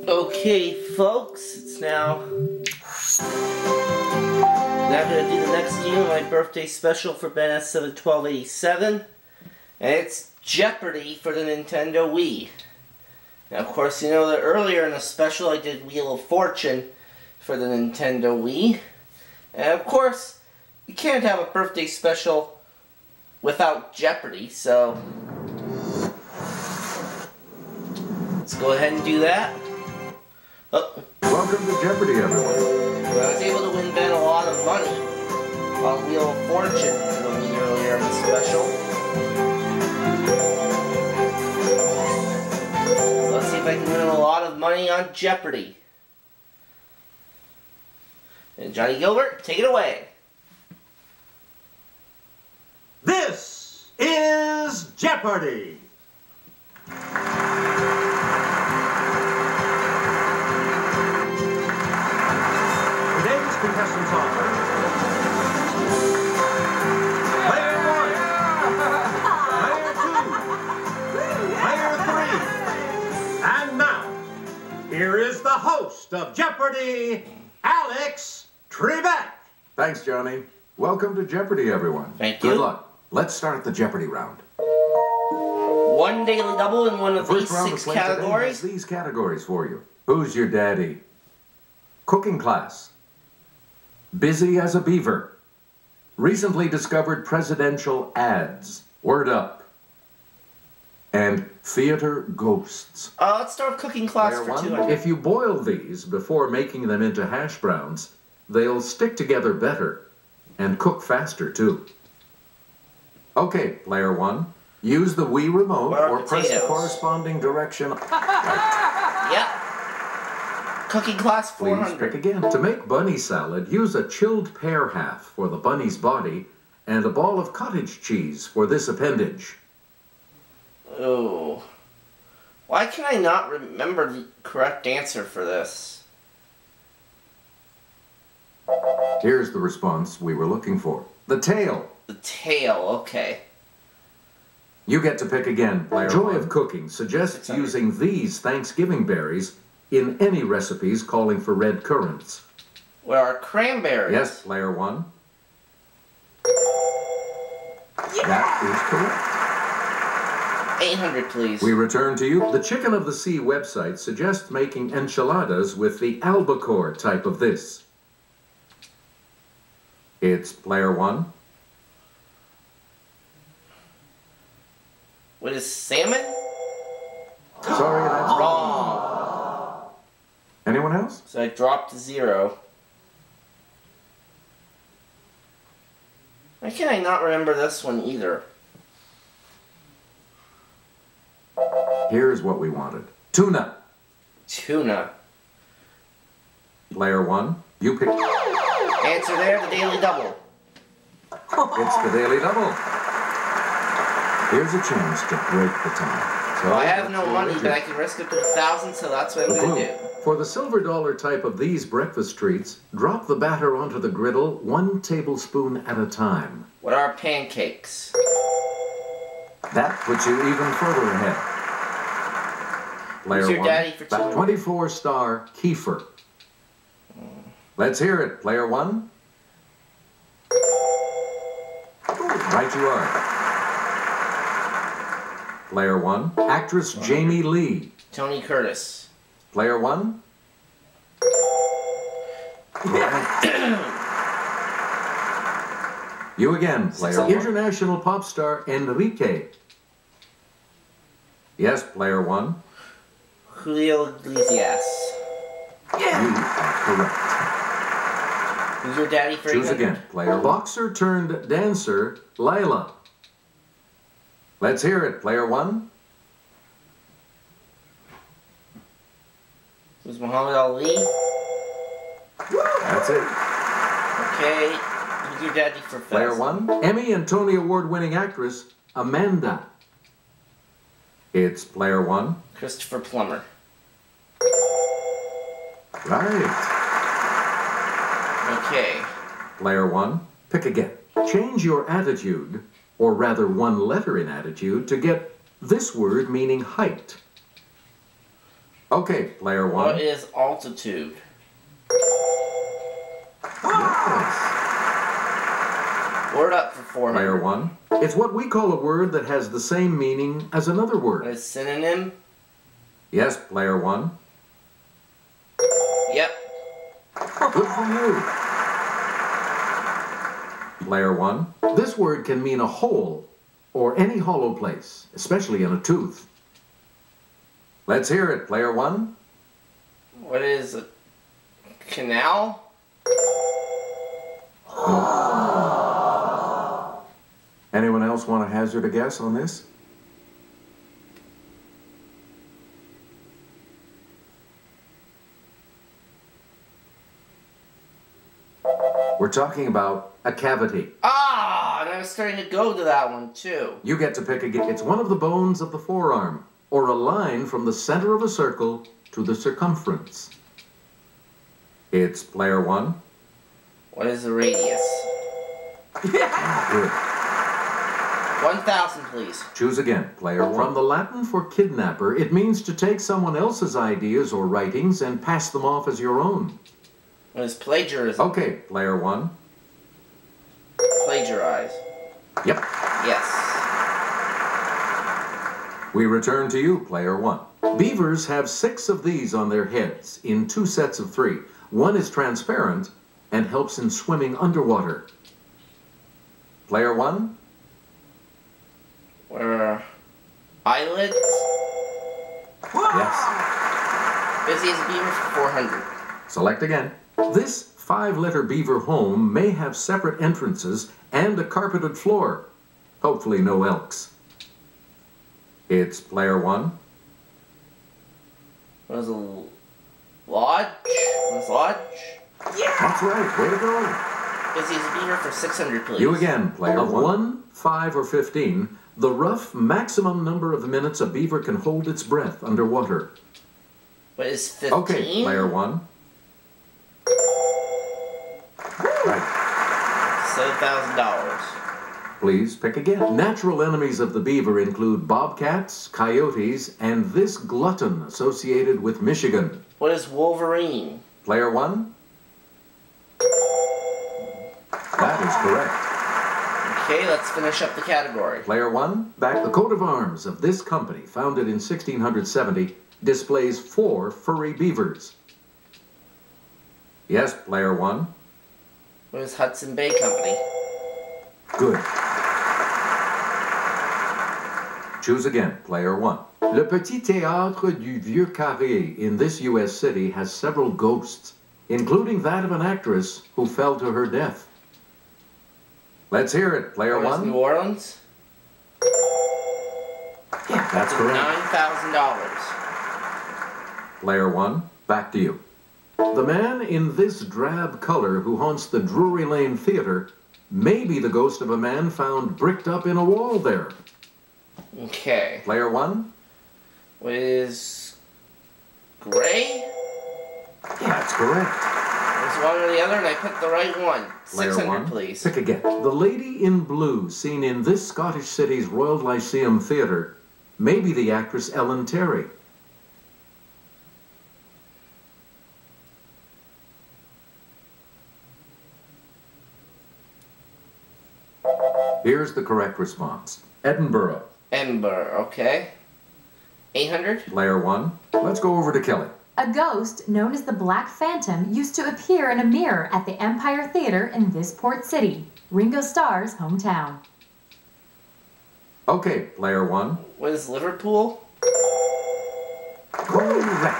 Okay, folks, it's now going to do the next game of my birthday special for BenS71287, and it's Jeopardy for the Nintendo Wii. Now, of course, you know that earlier in the special I did Wheel of Fortune for the Nintendo Wii, and of course, you can't have a birthday special without Jeopardy, so let's go ahead and do that. Oh. Welcome to Jeopardy, everyone. I was able to win Ben a lot of money on Wheel of Fortune for the Wii earlier in the special. So let's see if I can win a lot of money on Jeopardy. And Johnny Gilbert, take it away. This is Jeopardy! Today's contestants are Player 1, Player 2, Player 3, and now, here is the host of Jeopardy, Alex Trebek. Thanks, Johnny. Welcome to Jeopardy, everyone. Thank you. Good luck. Let's start the Jeopardy round. One daily double in one of The these first round 6 of play today has categories. these categories for you. Who's your daddy? Cooking class. Busy as a beaver. Recently discovered presidential ads. Word up. And theater ghosts. Let's start with cooking class Player for one, 200. if you boil these before making them into hash browns, they'll stick together better and cook faster too. Okay, player 1, use the Wii remote or press the corresponding direction. Yep. Cooking class Please 400. pick again. To make bunny salad, use a chilled pear half for the bunny's body and a ball of cottage cheese for this appendage. Oh. Why can I not remember the correct answer for this? Here's the response we were looking for. The tail. The tail, okay. You get to pick again, player Joy one. Of cooking suggests using these Thanksgiving berries in any recipes calling for red currants. What are cranberries? Yes, player 1. Yeah. That is correct. 800, please. We return to you. The Chicken of the Sea website suggests making enchiladas with the albacore type of this. It's player 1. What is salmon? Sorry, that's wrong. Anyone else? So I dropped to 0. Why can I not remember this one either? Here's what we wanted. Tuna. Tuna. Player 1, you pick. Answer there, the daily double. It's the daily double. Here's a chance to break the tie. So I have no money, but I can risk up to 1,000, so that's what I'm going to do. For the silver dollar type of these breakfast treats, drop the batter onto the griddle 1 tablespoon at a time. What are pancakes? That puts you even further ahead. Player Who's your 1, daddy for 200? 24-star kefir. Let's hear it, player 1. Right you are. Player 1, actress Jamie Lee. Tony Curtis. Player 1. You again, player 1. International pop star Enrique. Yes, player 1. Julio Iglesias. You are correct. Who's your daddy for Choose 800? again, player. Boxer turned dancer, Layla. Let's hear it, player 1. Who's Muhammad Ali? That's it. Okay. Who's your daddy for 1,000? Player 1. Emmy and Tony Award-winning actress, Amanda. It's player 1. Christopher Plummer. Right. Okay. Player 1. Pick again. Change your attitude, or rather one letter in attitude, to get this word meaning height. Okay, player one. What is altitude? Yes. Word up for 400. Player one. It's what we call a word that has the same meaning as another What word. is synonym? Yes, player one. Yep. Good for you. Player one. This word can mean a hole or any hollow place, especially in a tooth. Let's hear it, player one. What is a canal? Anyone else want to hazard a guess on this? We're talking about a cavity. Ah, and I was starting to go to that one too. You get to pick again. It's one of the bones of the forearm, or a line from the center of a circle to the circumference. It's player one. What is the radius? Good. 1,000, please. Choose again, player one. From the Latin for kidnapper, it means to take someone else's ideas or writings and pass them off as your own. What is plagiarism? Okay, player one. Plagiarize. Yep. Yes. We return to you, player one. Beavers have 6 of these on their heads in 2 sets of 3. One is transparent and helps in swimming underwater. Player one. Where eyelids? Yes. Busy as a beaver for 400. Select again. This 5-letter beaver home may have separate entrances and a carpeted floor. Hopefully no elks. It's player one. What is a lodge? What is lodge? Yeah! That's right. Way to go. Busy as a beaver for 600, please. You again, player one. Of 1, 5, or 15, the rough maximum number of minutes a beaver can hold its breath underwater. What is 15? Okay, player one. Right. $7,000. Please pick again. Natural enemies of the beaver include bobcats, coyotes, and this glutton associated with Michigan. What is Wolverine? Player one. That is correct. Okay, let's finish up the category. Player one. Back. The coat of arms of this company, founded in 1670, displays 4 furry beavers. Yes, player one. What is Hudson Bay Company? Good. Choose again, player one. Le Petit Théâtre du Vieux Carré in this U.S. city has several ghosts, including that of an actress who fell to her death. Let's hear it, player What is one. New Orleans? Yeah, that's correct. $9,000. Player one, back to you. The man in this drab color who haunts the Drury Lane Theater may be the ghost of a man found bricked up in a wall there. Okay. Player one. What is gray? Yeah, that's correct. There's one or the other, and I picked the right one. Player 600, one. please. Pick again. The lady in blue seen in this Scottish city's Royal Lyceum Theatre may be the actress Ellen Terry. Here's the correct response. Edinburgh. Ember, okay. 800? Player one. Let's go over to Kelly. A ghost known as the Black Phantom used to appear in a mirror at the Empire Theater in this port city, Ringo Starr's hometown. Okay, player one. What is Liverpool? Correct.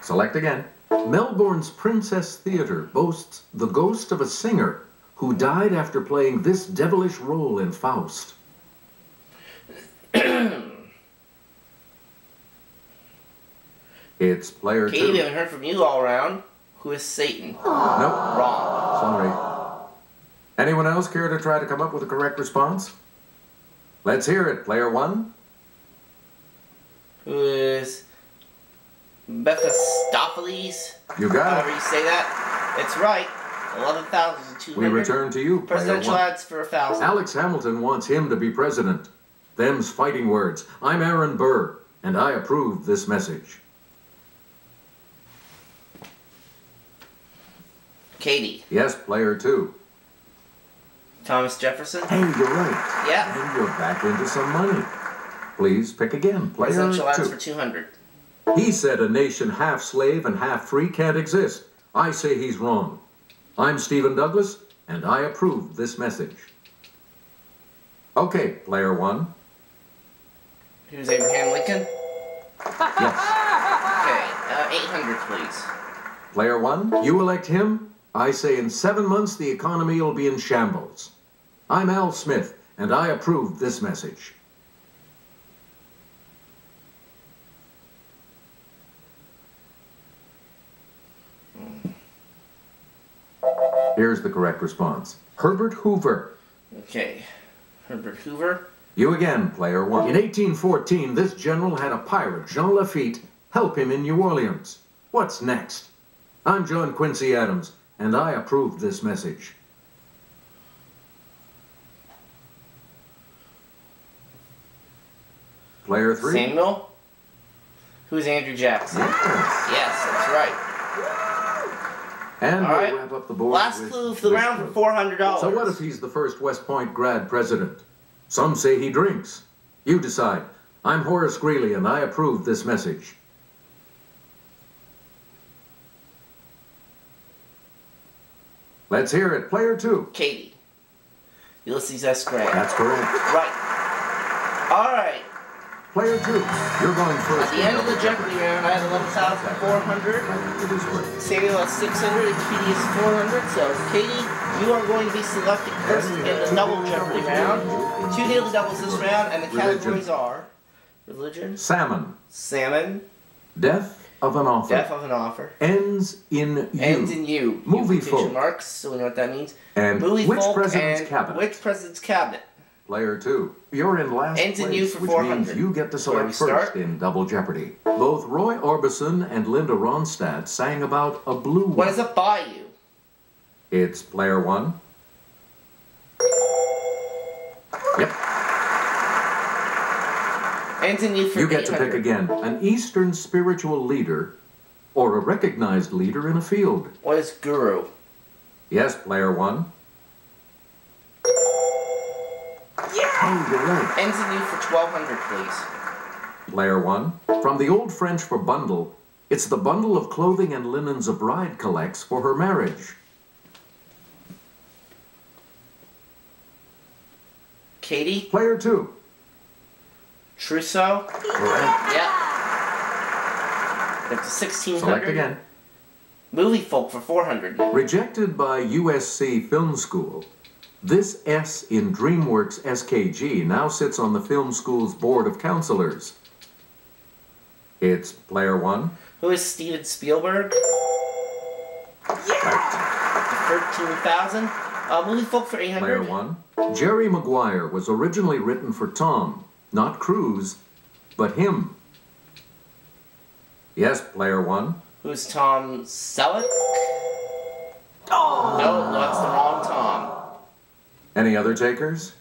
Select again. Melbourne's Princess Theatre boasts the ghost of a singer who died after playing this devilish role in Faust. It's player Okay, two. we haven't heard from you all around. Who is Satan? Nope. Wrong. Sorry. Anyone else care to try to come up with a correct response? Let's hear it, player one. Who is Mephistopheles? You got However it. you say that. It's right. 11,200. We return to you, player Presidential one. ads for 1,000. Alex Hamilton wants him to be president. Them's fighting words. I'm Aaron Burr. and I approve this message. Katie. Yes, player 2. Thomas Jefferson. Hey, you're right. Yeah. And you're back into some money. Please pick again, player Presidential ads 2. for 200. He said a nation half slave and half free can't exist. I say he's wrong. I'm Stephen Douglas, and I approve this message. Okay, player 1. Who's Abraham Lincoln? Yes. Okay, 800, please. Player 1, you elect him. I say in 7 months the economy will be in shambles. I'm Al Smith, and I approve this message. Here's the correct response. Herbert Hoover. Okay, Herbert Hoover. You again, player 1. In 1814, this general had a pirate, Jean Lafitte, help him in New Orleans. What's next? I'm John Quincy Adams, and I approve this message. Player 3. Samuel. Who's Andrew Jackson? Yes. Yes, that's right. And All we'll right. wrap up the board Last with clue for the this round clue. for $400. So what if he's the first West Point grad president? Some say he drinks. You decide. I'm Horace Greeley, and I approve this message. Let's hear it. Player 2. Katie. Ulysses S. Grant. That's correct. Right. All right. Player 2. You're going first. At the end of the Jeopardy round, I have 11,400. It is great. Samuel has 600 and Katie is 400. So, Katie, you are going to be selected first in the double Jeopardy round. 2 daily doubles this round, and the categories are religion, Salmon. salmon, Death of an author. death of an offer, Ends in you. ends in you. Movie quotation folk. marks, so we know what that means. And Movie which folk president's and cabinet? which president's cabinet? Player 2. You're in last Ends in place, you for which 400. means you get to So where we select first start? in Double Jeopardy. Both Roy Orbison and Linda Ronstadt sang about a blue one. What is a bayou? It's player 1. Yep. Ends in you for You get to 800. pick again. An Eastern spiritual leader or a recognized leader in a field. What is guru? Yes, player 1. Oh, you're right. Ends in you for 1,200, please. Player 1. From the Old French for bundle, it's the bundle of clothing and linens a bride collects for her marriage. Katie? Player 2. Trousseau? Correct. Yep. Up to 1,600. Select again. Movie folk for 400. Rejected by USC Film School, this S in DreamWorks SKG now sits on the film school's board of counselors. It's player 1. Who is Steven Spielberg? Correct. Up to 13,000. Movie folk for 800. Player 1. Jerry Maguire was originally written for Tom, not Cruise, but him. Yes, player 1. Who's Tom Selleck? Oh! No, that's the wrong Tom. Any other takers?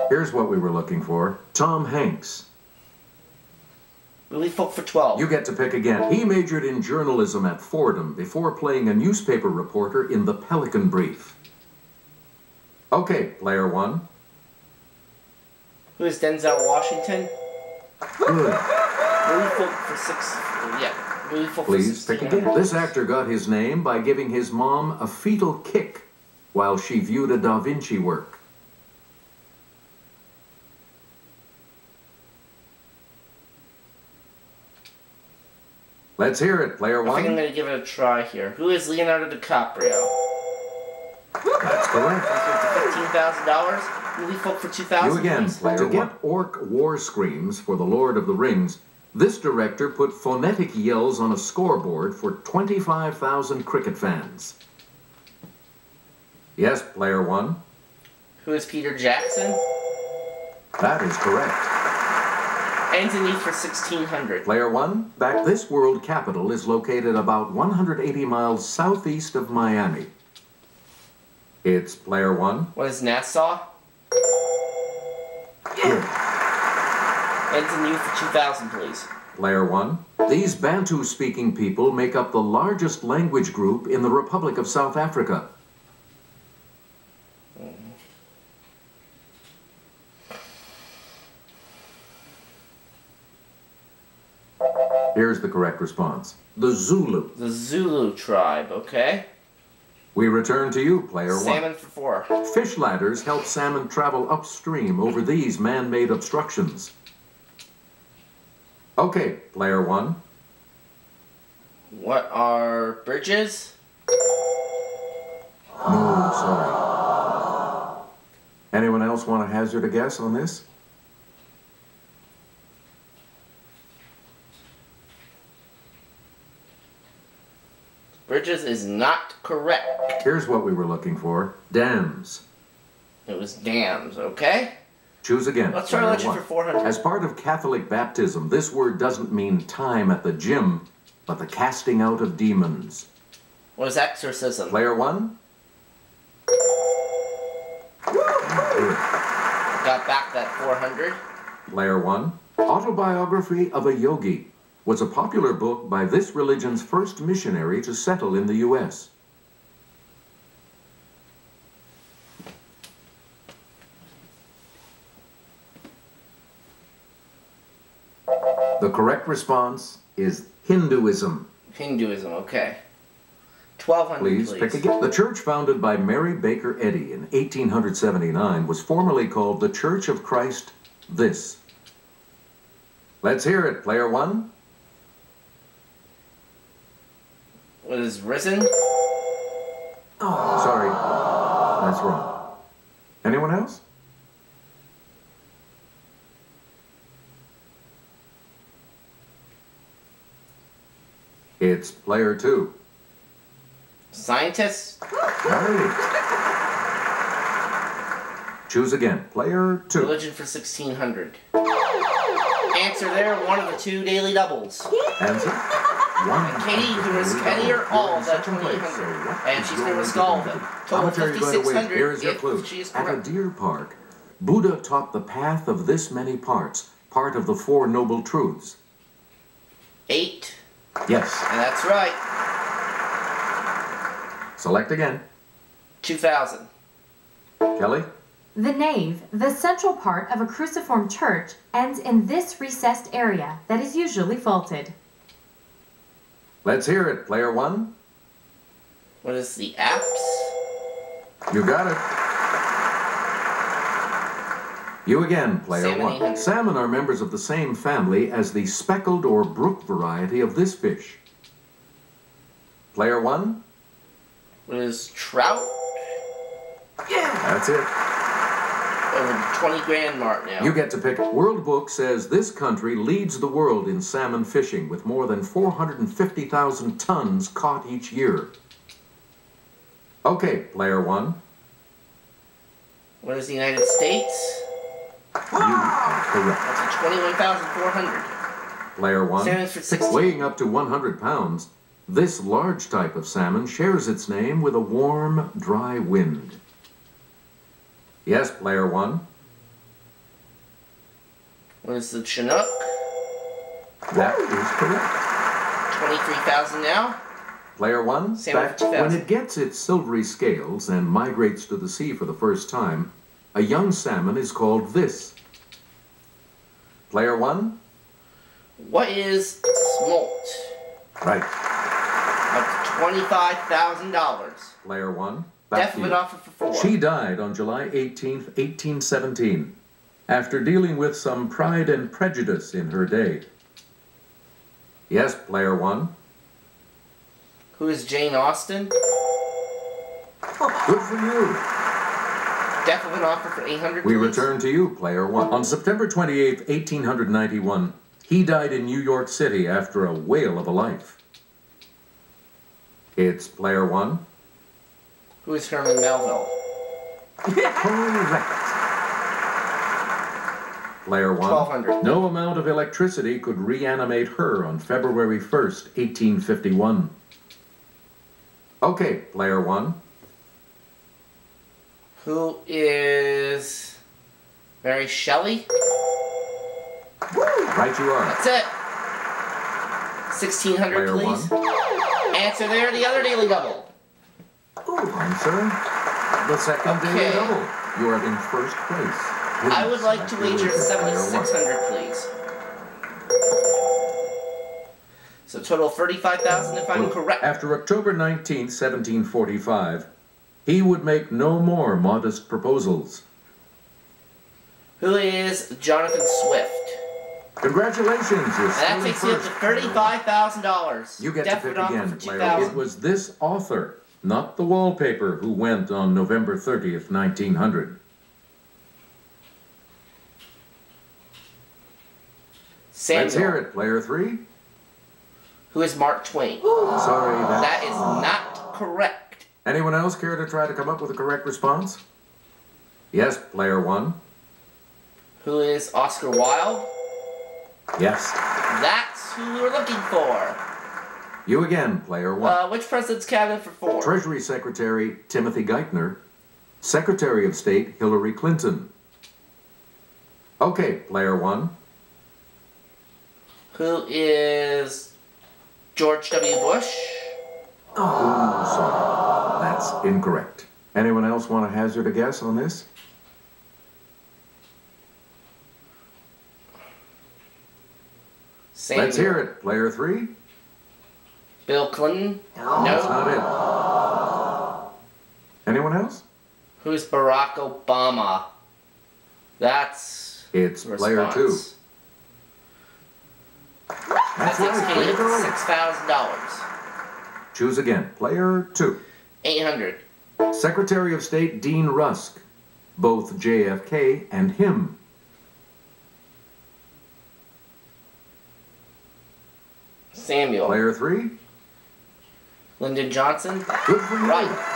Here's what we were looking for. Tom Hanks. Movie folk for 12. You get to pick again. He majored in journalism at Fordham before playing a newspaper reporter in the Pelican Brief. Okay, player 1. Who is Denzel Washington? Good. Movie folk for 6. Yeah. Movie folk Please for pick 1,600. again. This actor got his name by giving his mom a fetal kick while she viewed a Da Vinci work. Let's hear it, player I think I'm 1. going to give it a try here. Who is Leonardo DiCaprio? That's correct. $15,000. Movie folk for 2,000. You again, please. player 1. To get orc war screams for The Lord of the Rings, this director put phonetic yells on a scoreboard for 25,000 cricket fans. Yes, player 1. Who is Peter Jackson? That is correct. Ends in E for 1600. Player 1, back. This world capital is located about 180 miles southeast of Miami. It's Player 1. What is Nassau? Good. Ends in U for 2000, please. Player 1. These Bantu-speaking people make up the largest language group in the Republic of South Africa. Here's the correct response. The Zulu. The Zulu tribe, okay. We return to you, Player 1. Salmon for 4. Fish ladders help salmon travel upstream over these man-made obstructions. Okay, Player 1. What are bridges? No, sorry. Anyone else want to hazard a guess on this? Bridges is not correct. Here's what we were looking for. Dams. It was dams, okay? Choose again. Let's try Player legend 1. for 400. As part of Catholic baptism, this word doesn't mean time at the gym, but the casting out of demons. What is exorcism? Player 1. Got back that 400. Player 1. Autobiography of a Yogi was a popular book by this religion's first missionary to settle in the U.S. The correct response is Hinduism. Hinduism, okay. 1200, Please pick again. The church founded by Mary Baker Eddy in 1879 was formerly called the Church of Christ This. Let's hear it, Player 1. What is risen? Oh, sorry. That's wrong. Anyone else? It's Player 2. Scientist? Right. Choose again. Player 2. Religion for 1600. Answer there, one of the 2 daily doubles. Answer. One. Katie can risk any or all of that 2800. And she's going to risk all of them. Total 5600 Here is your clue. if she is At a correct. deer park, Buddha taught the path of this many parts, part of the Four Noble Truths. 8. Yes. And that's right. Select again. 2000. Kelly? The nave, the central part of a cruciform church, ends in this recessed area that is usually vaulted. Let's hear it, Player 1. What is the apse? You got it. You again, Player Salmon 1. 800. Salmon are members of the same family as the speckled or brook variety of this fish. Player 1. What is trout? That's it. Over the 20 grand mark now. You get to pick. World Book says this country leads the world in salmon fishing with more than 450,000 tons caught each year. Okay, Player 1. What is the United States? You are correct. That's a 21,400. Player 1. Salmon's for 16. Weighing up to 100 pounds, this large type of salmon shares its name with a warm, dry wind. Yes, Player 1. What is the Chinook? That is correct. 23,000 now. Player 1. Salmon for 2,000. When it gets its silvery scales and migrates to the sea for the first time, a young salmon is called this. Player 1. What is smolt? Right. Up to $25,000. Player 1. Back to Definite you. offer for 4. She died on July 18th, 1817, after dealing with some pride and prejudice in her day. Yes, Player 1. Who is Jane Austen? Good for you. Definite offer for 800. We please. return to you, Player 1. On September 28th, 1891, he died in New York City after a whale of a life. It's Player 1. Who is Herman Melville? Correct. player 1. 1200. No amount of electricity could reanimate her on February 1st, 1851. Okay, player 1. Who is Mary Shelley? Right you are. That's it. 1600, Player please. 1. Answer there, the other daily double. Answer. The second daily double. You are in first place. Please I would like to wager player 7600, please. So total 35,000 if I'm correct. After October 19th, 1745, he would make no more modest proposals. Who is Jonathan Swift? Congratulations, you're And that still in takes you up to first. $35,000. You get to pick again, player. $2,000. It was this author, not the wallpaper, who went on November 30th, 1900. Samuel. Let's hear it, player 3. Who is Mark Twain? Sorry, That is not correct. Anyone else care to try to come up with a correct response? Yes, player 1. Who is Oscar Wilde? Yes. That's who we were looking for. You again, player 1. Which president's cabinet for 4? Treasury Secretary Timothy Geithner. Secretary of State Hillary Clinton. Okay, player 1. Who is George W. Bush? Oh, sorry. That's incorrect. Anyone else want to hazard a guess on this? Samuel. Let's hear it, player 3. Bill Clinton? That's No. not it. Anyone else? Who's Barack Obama? That's It's the player 2. response. That That's takes right, way me to go. $6,000. Choose again, player 2. 800. Secretary of State Dean Rusk. Both JFK and him. Samuel. Player 3. Lyndon Johnson? Good for you. Right.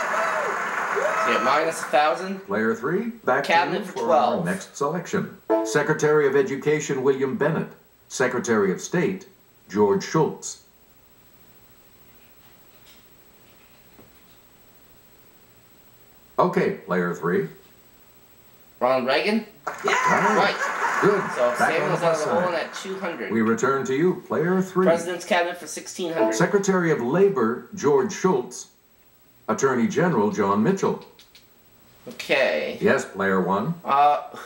So you get minus 1,000. Player 3. Back Cabinet to you for for 12. our next selection. Secretary of Education William Bennett. Secretary of State George Shultz. Okay, player 3. Ronald Reagan? Right. Good. So Back on Samuel's the out plus of the hole side. at 200. We return to you, player 3. President's cabinet for 1,600. Secretary of Labor George Shultz. Attorney General John Mitchell. Okay. Yes, player 1.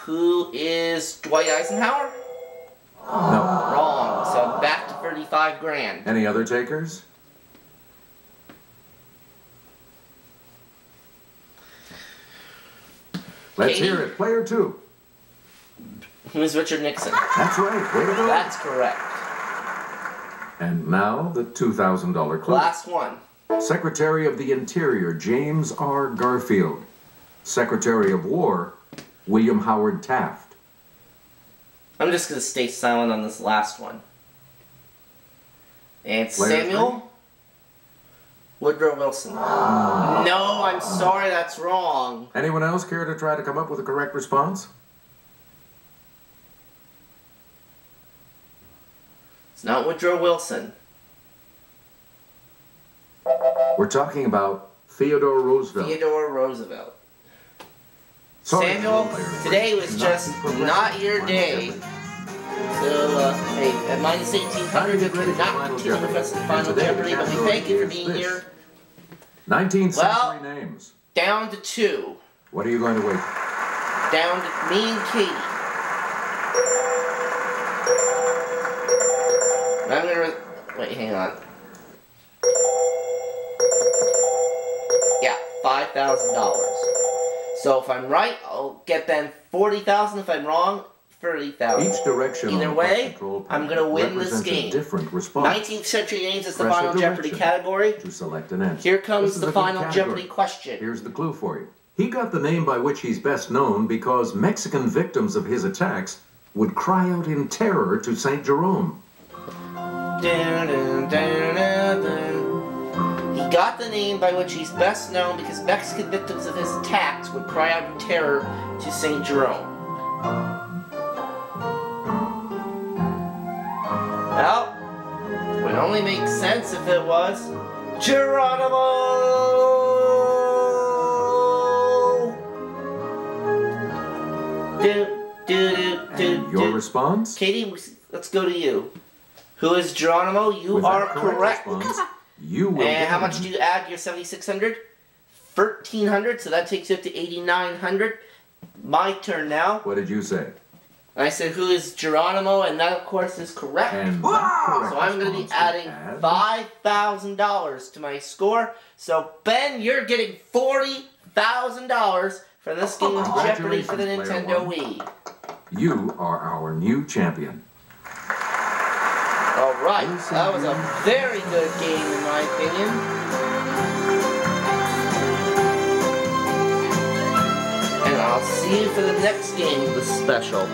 Who is Dwight Eisenhower? No. Wrong. So back to 35 grand. Any other takers? Let's Katie? hear it. Player 2. Who is Richard Nixon? That's right. Way to go. That's correct. And now the $2,000 clue. Last one. Secretary of the Interior James R. Garfield. Secretary of War William Howard Taft. I'm just going to stay silent on this last one. And Player Samuel Woodrow Wilson. No, I'm sorry, that's wrong. Anyone else care to try to come up with a correct response? It's not Woodrow Wilson. We're talking about Theodore Roosevelt. Theodore Roosevelt. Sorry, Samuel, player. today was just not your day. So, hey, at minus 1,800, you cannot continue with us in Final Jeopardy, but we thank you for being here. 19th century Well, names. Down to 2. What are you going to wait? Down to me and Katie. I'm gonna... Wait, hang on. Yeah, $5,000. So if I'm right, I'll get then $40,000. If I'm wrong, $30,000. Each direction Either on the way, control I'm panel gonna win this represents a game. different response. 19th century names is the Press a Final Jeopardy direction category. to select an answer. Here This comes is the a good Final category. Jeopardy question. Here's the clue for you. He got the name by which he's best known because Mexican victims of his attacks would cry out in terror to St. Jerome. Dun, dun, dun, dun, dun. He got the name by which he's best known because Mexican victims of his attacks would cry out in terror to St. Jerome. only makes sense if it was Geronimo! And your response? Katie, let's go to you. Who is Geronimo? You With are that correct. response, you will And how win. much do you add to your 7,600? 1,300, so that takes you up to 8,900. My turn now. What did you say? I said, who is Geronimo? And that, of course, is correct. And that correct So I'm going to be response adding would add- $5,000 to my score. So, Ben, you're getting $40,000 for this game of Jeopardy for the Congratulations, Nintendo player Wii. You are our new champion. All right, that was a very good game in my opinion. And I'll see you for the next game of the special.